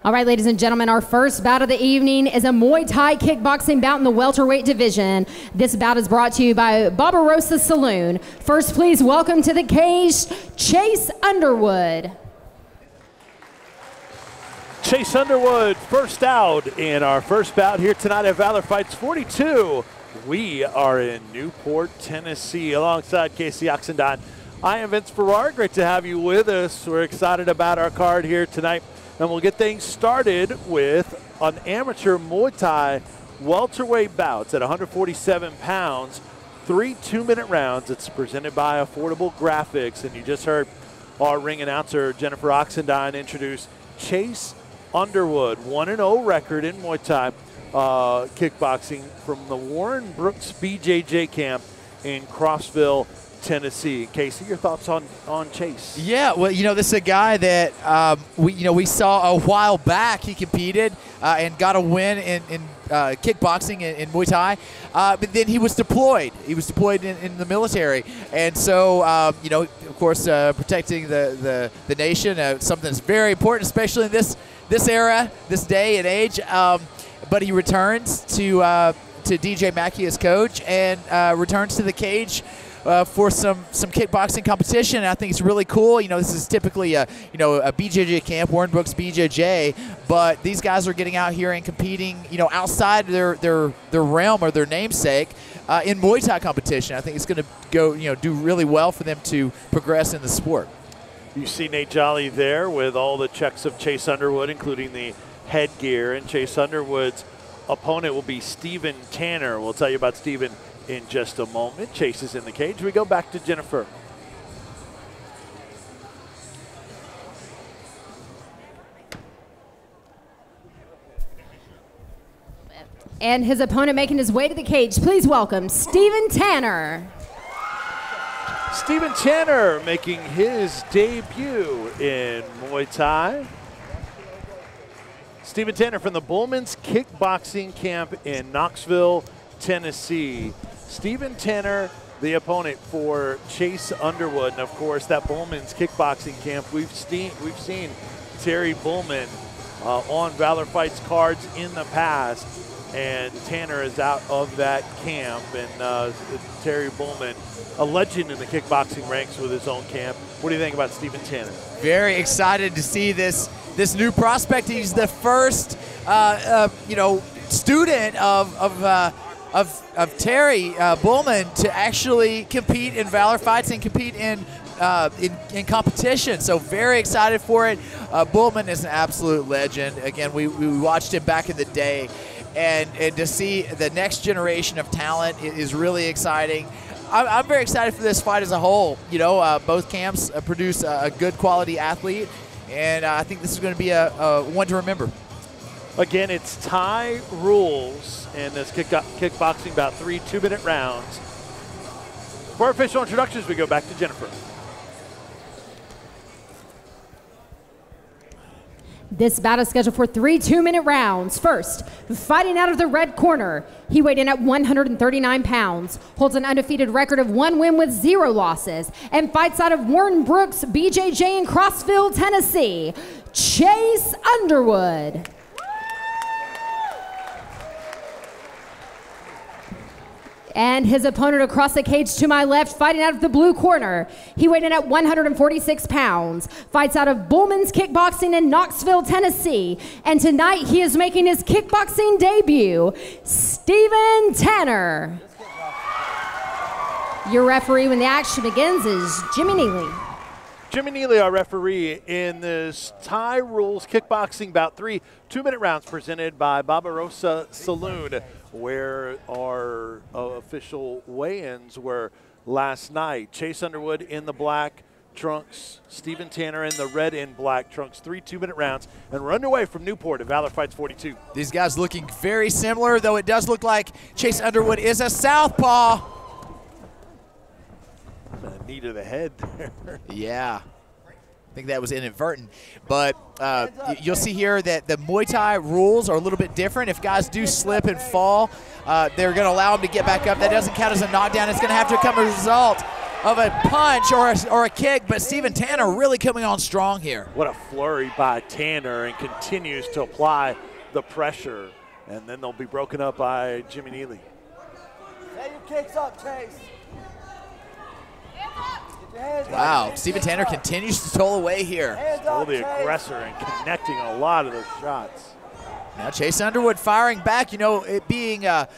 All right, ladies and gentlemen, our first bout of the evening is a Muay Thai kickboxing bout in the welterweight division. This bout is brought to you by Barbarossa Saloon. First, please welcome to the cage, Chase Underwood. Chase Underwood first out in our first bout here tonight at Valor Fights 42. We are in Newport, Tennessee, alongside Casey Oxendine. I am Vince Farrar. Great to have you with us. We're excited about our card here tonight. And we'll get things started with an amateur Muay Thai welterweight bouts at 147 pounds, 3 2-minute rounds. It's presented by Affordable Graphics. And you just heard our ring announcer, Jennifer Oxendine, introduce Chase Underwood, 1-0 record in Muay Thai kickboxing from the Warren Brooks BJJ camp in Crossville, Tennessee. Casey, your thoughts on Chase? Yeah, well, this is a guy that we saw a while back. He competed and got a win in kickboxing in Muay Thai, but then he was deployed. He was deployed in the military, and so of course, protecting the nation, something that's very important, especially in this era, this day and age. But he returns to DJ Mackey as coach and returns to the cage for some kickboxing competition. And I think it's really cool. This is typically a BJJ camp, Warren Brooks BJJ, but these guys are getting out here and competing, outside their realm or their namesake in Muay Thai competition. I think it's going to go, do really well for them to progress in the sport. You see Nate Jolly there with all the checks of Chase Underwood, including the headgear, and Chase Underwood's opponent will be Steven Tanner. We'll tell you about Steven in just a moment. Chase is in the cage. We go back to Jennifer. And his opponent making his way to the cage. Please welcome Steven Tanner. Steven Tanner making his debut in Muay Thai. Steven Tanner from the Bullman's Kickboxing Camp in Knoxville, Tennessee. Steven Tanner, the opponent for Chase Underwood. And of course, that Bullman's Kickboxing Camp, we've seen Terry Bullman on Valor Fights cards in the past. And Tanner is out of that camp. And Terry Bullman, a legend in the kickboxing ranks with his own camp. What do you think about Steven Tanner? Very excited to see this new prospect. He's the first, student of Terry Bullman to actually compete in Valor Fights and compete in competition. So very excited for it. Bullman is an absolute legend. Again, we watched him back in the day, and to see the next generation of talent is really exciting. I'm very excited for this fight as a whole. Both camps produce a good quality athlete, and I think this is going to be a one to remember. Again, it's Thai rules in this kickboxing about 3 2-minute rounds. For our official introductions, we go back to Jennifer. This bout is scheduled for 3 2-minute rounds. First, fighting out of the red corner, he weighed in at 139 pounds, holds an undefeated record of 1 win with 0 losses, and fights out of Warren Brooks BJJ in Crossville, Tennessee, Chase Underwood. And his opponent across the cage to my left, fighting out of the blue corner. He weighed in at 146 pounds, fights out of Bullman's Kickboxing in Knoxville, Tennessee. And tonight he is making his kickboxing debut, Steven Tanner. Your referee when the action begins is Jimmy Neely. Jimmy Neely, our referee in this Thai rules kickboxing bout 3 2-minute rounds presented by Barbarossa Saloon, where our official weigh-ins were last night. Chase Underwood in the black trunks, Steven Tanner in the red and black trunks. 3 2-minute rounds, and we're underway from Newport at Valor Fights 42. These guys looking very similar, though it does look like Chase Underwood is a southpaw. Knee to the head there. Yeah. I think that was inadvertent. But you'll see here that the Muay Thai rules are a little bit different. If guys do slip and fall, they're going to allow them to get back up. That doesn't count as a knockdown. It's going to have to come as a result. of a punch or a kick, but Steven Tanner really coming on strong here. What a flurry by Tanner, and continues to apply the pressure. And then they'll be broken up by Jimmy Neely. Set your kicks up, Chase. Wow, Steven Tanner continues to toll away here. Still the aggressor and connecting a lot of those shots. Now Chase Underwood firing back, it being a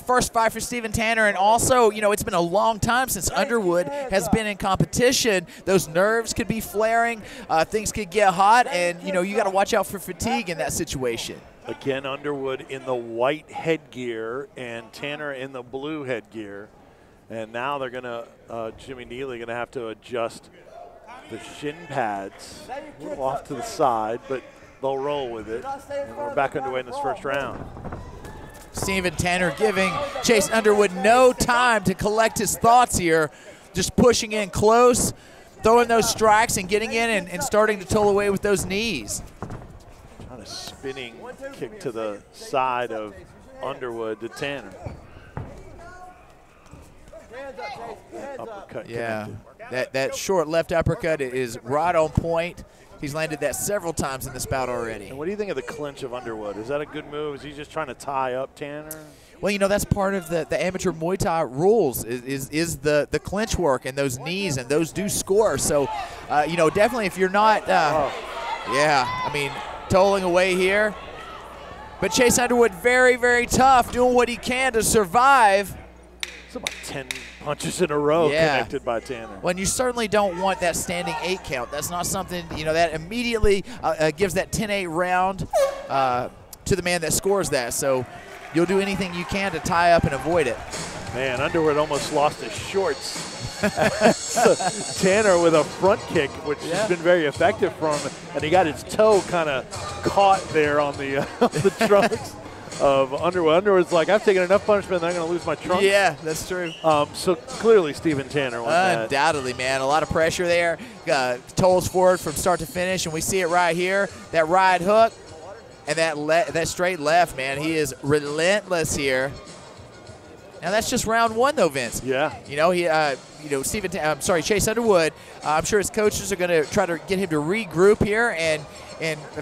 first fight for Steven Tanner, and also, it's been a long time since Underwood has been in competition. Those nerves could be flaring, things could get hot, and, you got to watch out for fatigue in that situation. Again, Underwood in the white headgear and Tanner in the blue headgear. And now they're going to, Jimmy Neely going to have to adjust the shin pads a little off to the side, but they'll roll with it. And we're back underway in this first round. Steven Tanner giving Chase Underwood no time to collect his thoughts here, just pushing in close, throwing those strikes and getting in and starting to toll away with those knees. Trying a spinning kick to the side of Underwood to Tanner. Uppercut. Yeah, that short left uppercut is right on point. He's landed that several times in this bout already. And what do you think of the clinch of Underwood? Is that a good move? Is he just trying to tie up Tanner? Well, that's part of the amateur Muay Thai rules is the clinch work and those knees, and those do score. So, definitely if you're not, tolling away here. But Chase Underwood very, very tough, doing what he can to survive. It's about 10 punches in a row connected by Tanner. Well, you certainly don't want that standing 8 count. That's not something, that immediately gives that 10-8 round to the man that scores that. So you'll do anything you can to tie up and avoid it. Man, Underwood almost lost his shorts. Tanner with a front kick, which has been very effective for him, and he got his toe kind of caught there on the trunks of Underwood. Underwood's like, I've taken enough punishment that I'm going to lose my trunks. Yeah, that's true. So clearly Steven Tanner won that. Undoubtedly, man. A lot of pressure there. Tolls forward from start to finish, and we see it right here. That right hook and that straight left, man. He is relentless here. Now that's just round 1, though, Vince. Yeah. Chase Underwood. I'm sure his coaches are going to try to get him to regroup here and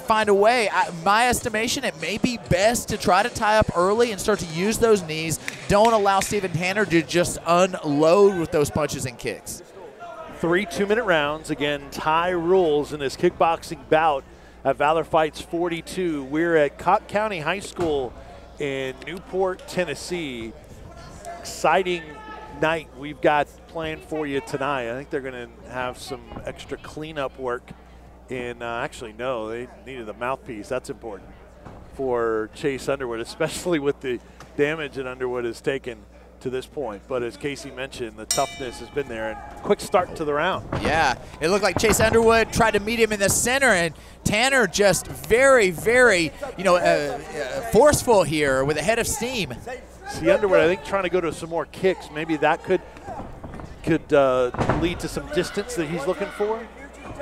find a way. My estimation, it may be best to try to tie up early and start to use those knees. Don't allow Steven Tanner to just unload with those punches and kicks. 3 2-minute rounds. Again, tie rules in this kickboxing bout at Valor Fights 42. We're at Cobb County High School in Newport, Tennessee. Exciting night we've got planned for you tonight. I think they're going to have some extra cleanup work in, actually, no, they needed the mouthpiece. That's important for Chase Underwood, especially with the damage that Underwood has taken to this point. But as Casey mentioned, the toughness has been there, and quick start to the round. Yeah, it looked like Chase Underwood tried to meet him in the center, and Tanner just very, very, forceful here with a head of steam. See Underwood, I think, trying to go to some more kicks. Maybe that could lead to some distance that he's looking for.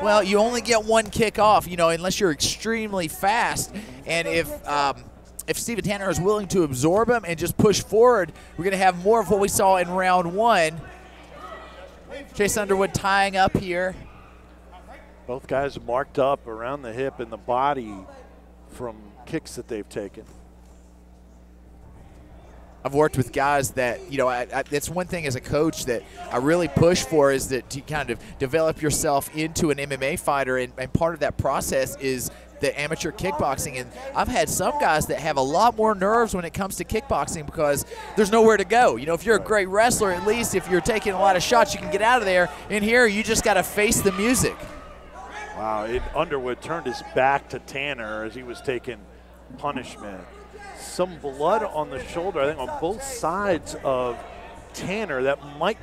Well, you only get one kick off, unless you're extremely fast. And if Steven Tanner is willing to absorb him and just push forward, we're going to have more of what we saw in round 1. Chase Underwood tying up here. Both guys marked up around the hip and the body from kicks that they've taken. I've worked with guys that, that's one thing as a coach that I really push for, is that to kind of develop yourself into an MMA fighter, and part of that process is the amateur kickboxing. And I've had some guys that have a lot more nerves when it comes to kickboxing because there's nowhere to go. If you're a great wrestler, at least if you're taking a lot of shots, you can get out of there. In here, you just got to face the music. Wow, Underwood turned his back to Tanner as he was taking punishment. Some blood on the shoulder, I think, on both sides of Tanner. That might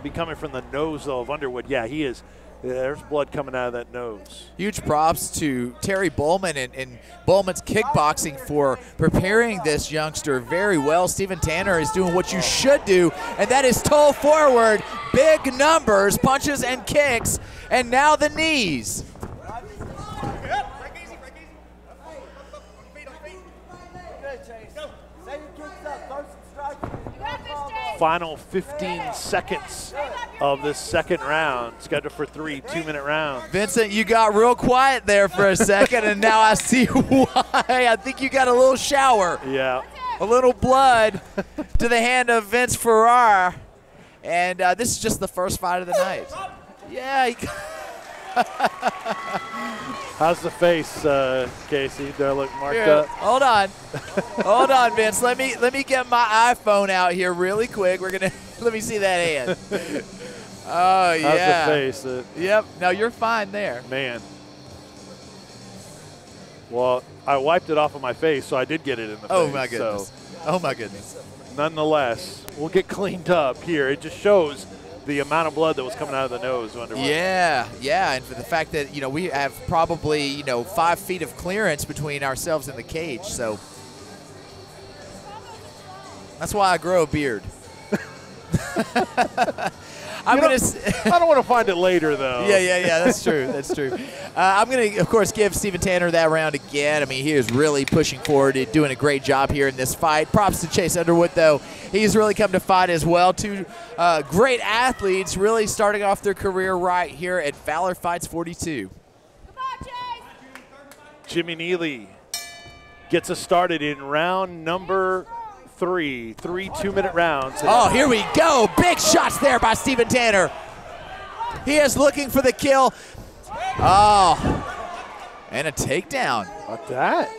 be coming from the nose of Underwood. Yeah, he is. There's blood coming out of that nose. Huge props to Terry Bowman and Bowman's kickboxing for preparing this youngster very well. Steven Tanner is doing what you should do, and that is toe forward, big numbers, punches and kicks, and now the knees. Final 15 seconds of this second round, scheduled for 3 2-minute rounds. Vincent, you got real quiet there for a second, and now I see why. I think you got a little shower. Yeah. A little blood to the hand of Vince Ferrar. And this is just the first fight of the night. Yeah. How's the face, Casey? Do I look marked Here, up? hold on. Hold on, Vince. Let me get my iPhone out here really quick. Let me see that hand. Oh, yeah. How's the face? Yep. No, you're fine there. Man. Well, I wiped it off of my face, so I did get it in the face. Oh, my goodness. So, oh, my goodness. nonetheless, we'll get cleaned up here. It just shows the amount of blood that was coming out of the nose. Underwood. Yeah, yeah, and for the fact that, you know, we have probably, you know, 5 feet of clearance between ourselves and the cage, so that's why I grow a beard. I don't want to find it later, though. Yeah, that's true. That's true. I'm going to, of course, give Steven Tanner that round again. I mean, he is really pushing forward, doing a great job here in this fight. Props to Chase Underwood, though. He's really come to fight as well. 2 great athletes really starting off their career right here at Valor Fights 42. Come on, Chase. Jimmy Neely gets us started in round number 3 2-minute rounds. Oh, here we go. Big shots there by Steven Tanner. He is looking for the kill. Oh, and a takedown. About that?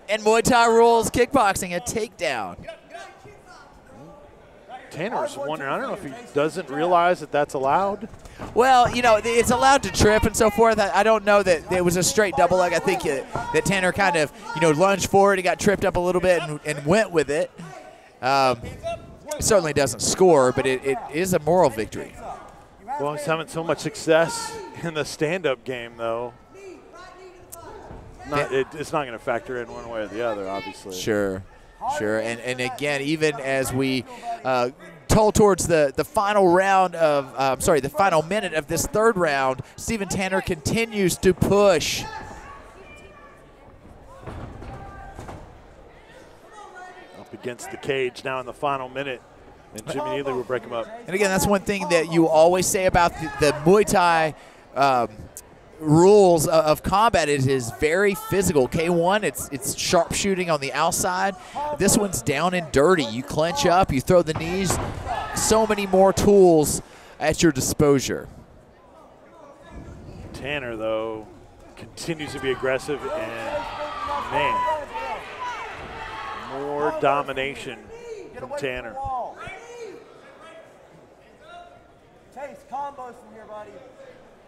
And Muay Thai rules kickboxing, a takedown. Tanner's wondering, I don't know if he doesn't realize that that's allowed. Well, you know, it's allowed to trip and so forth. I don't know that it was a straight double leg. I think that Tanner kind of, you know, lunged forward. He got tripped up a little bit and went with it. It certainly doesn't score, but it is a moral victory. Well, he's having so much success in the stand-up game, though. It's not going to factor in one way or the other, obviously. Sure. And again, even as we toll towards the final round of, the final minute of this third round, Steven Tanner continues to push. Against the cage now in the final minute, and Jimmy Neely will break him up. And again, that's one thing that you always say about the Muay Thai rules of combat. It is very physical. K1, it's sharpshooting on the outside. This one's down and dirty. You clench up, you throw the knees. So many more tools at your disposal. Tanner, though, continues to be aggressive, and man, more domination from Tanner. Chase, combos from here, buddy.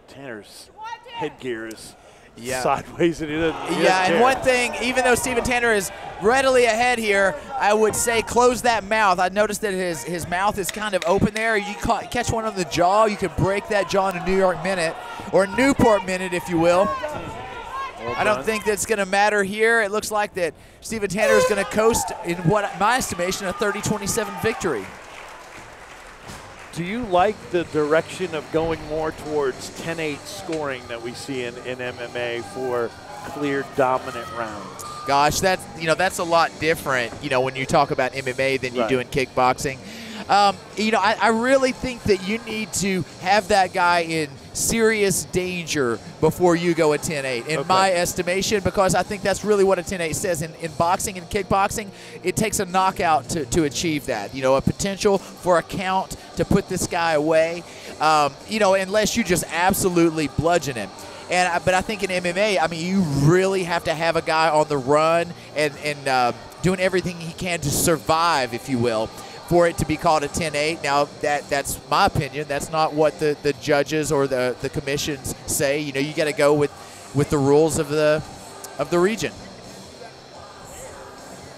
Tanner's headgear is Yeah. sideways, and he doesn't. Yeah, and one thing, even though Steven Tanner is readily ahead here, I would say close that mouth. I noticed that his mouth is kind of open there. You catch one on the jaw, you can break that jaw in a New York minute, or Newport minute, if you will. Well I don't think that's going to matter here. It looks like that Steven Tanner is going to coast in what, my estimation, a 30-27 victory. Do you like the direction of going more towards 10-8 scoring that we see in MMA for clear dominant rounds? Gosh, that's a lot different, when you talk about MMA than you do in kickboxing. I really think that you need to have that guy in serious danger before you go a 10-8, in my estimation, because I think that's really what a 10-8 says. In boxing and kickboxing, it takes a knockout to achieve that. A potential for a count to put this guy away, unless you just absolutely bludgeon him. But I think in MMA, you really have to have a guy on the run and doing everything he can to survive, if you will, for it to be called a 10-8. Now, that's my opinion. That's not what the judges or the commissions say. You got to go with the rules of the region.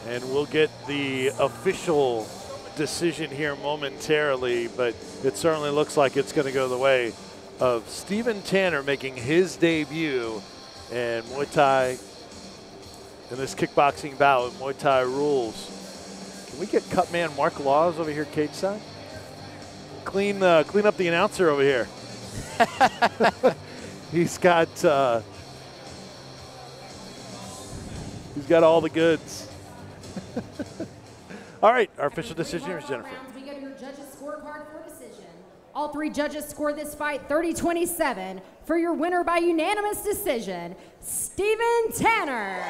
And we'll get the official decision here momentarily, but it certainly looks like it's going to go the way of Steven Tanner making his debut in Muay Thai in this kickboxing bout with Muay Thai rules. Can we get cut man Mark Laws over here cage side? Clean up the announcer over here. He's got all the goods. All right, our official decision here is Jennifer. We go to your judges' scorecard for decision. All three judges score this fight 30-27 for your winner by unanimous decision, Steven Tanner.